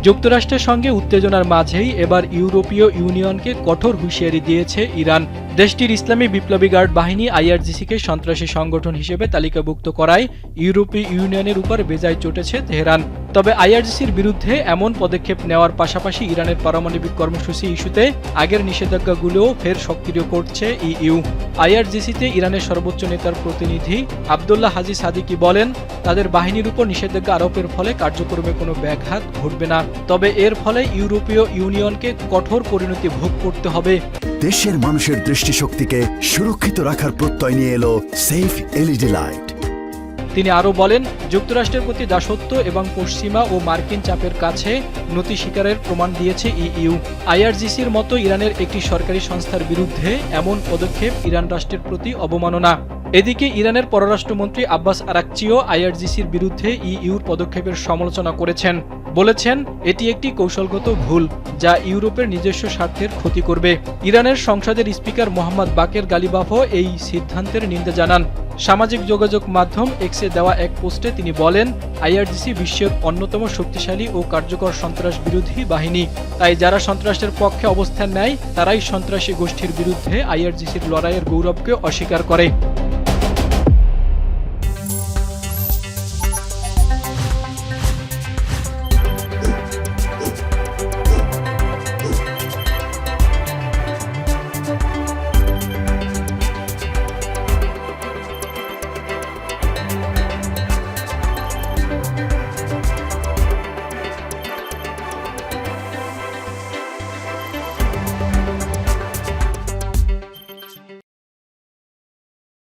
যুক্তরাষ্ট্রের সঙ্গে উত্তেজনার মাঝেই এবার ইউরোপীয় ইউনিয়নকে কঠোর হুঁশিয়ারি দিয়েছে ইরান। দেশটির ইসলামী বিপ্লবী গার্ড বাহিনী আইআরজিসিকে সন্ত্রাসী সংগঠন হিসেবে তালিকাভুক্ত করায় ইউরোপীয় ইউনিয়নের উপর বেজায় চটেছে তেহরান। তবে আইআরজিসির বিরুদ্ধে এমন পদক্ষেপ নেওয়ার পাশাপাশি ইরানের পারমাণবিক কর্মসূচি ইস্যুতে আগের নিষেধাজ্ঞাগুলোও ফের সক্রিয় করছে ইইউ। আইআরজিসিতে ইরানের সর্বোচ্চ নেতার প্রতিনিধি আবদুল্লাহ হাজি সাদিকি বলেন, তাদের বাহিনীর উপর নিষেধাজ্ঞা আরোপের ফলে কার্যক্রমে কোনো ব্যাঘাত ঘটবে না, তবে এর ফলে ইউরোপীয় ইউনিয়নকে কঠোর পরিণতি ভোগ করতে হবে। দেশের মানুষের দৃষ্টিশক্তিকে সুরক্ষিত রাখার প্রত্যয় নিয়ে এলো সেফ এলইডি লাইট। তিনি আরও বলেন, যুক্তরাষ্ট্রের প্রতি দাসত্ব এবং পশ্চিমা ও মার্কিন চাপের কাছে নতি স্বীকারের প্রমাণ দিয়েছে ইইউ। আইআরজিসির মতো ইরানের একটি সরকারি সংস্থার বিরুদ্ধে এমন পদক্ষেপ ইরান রাষ্ট্রের প্রতি অবমাননা। এদিকে ইরানের পররাষ্ট্রমন্ত্রী আব্বাস আরাকচিও আইআরজিসির বিরুদ্ধে ইইউর পদক্ষেপের সমালোচনা করেছেন। বলেছেন, এটি একটি কৌশলগত ভুল যা ইউরোপের নিজস্ব স্বার্থের ক্ষতি করবে। ইরানের সংসদের স্পিকার মোহাম্মদ বাকের গালিবাফও এই সিদ্ধান্তের নিন্দা জানান। সামাজিক যোগাযোগ মাধ্যম এক্সে দেওয়া এক পোস্টে তিনি বলেন, আইআরজিসি বিশ্বের অন্যতম শক্তিশালী ও কার্যকর সন্ত্রাস বিরোধী বাহিনী। তাই যারা সন্ত্রাসের পক্ষে অবস্থান নেয় তারাই সন্ত্রাসী গোষ্ঠীর বিরুদ্ধে আইআরজিসির লড়াইয়ের গৌরবকে অস্বীকার করে।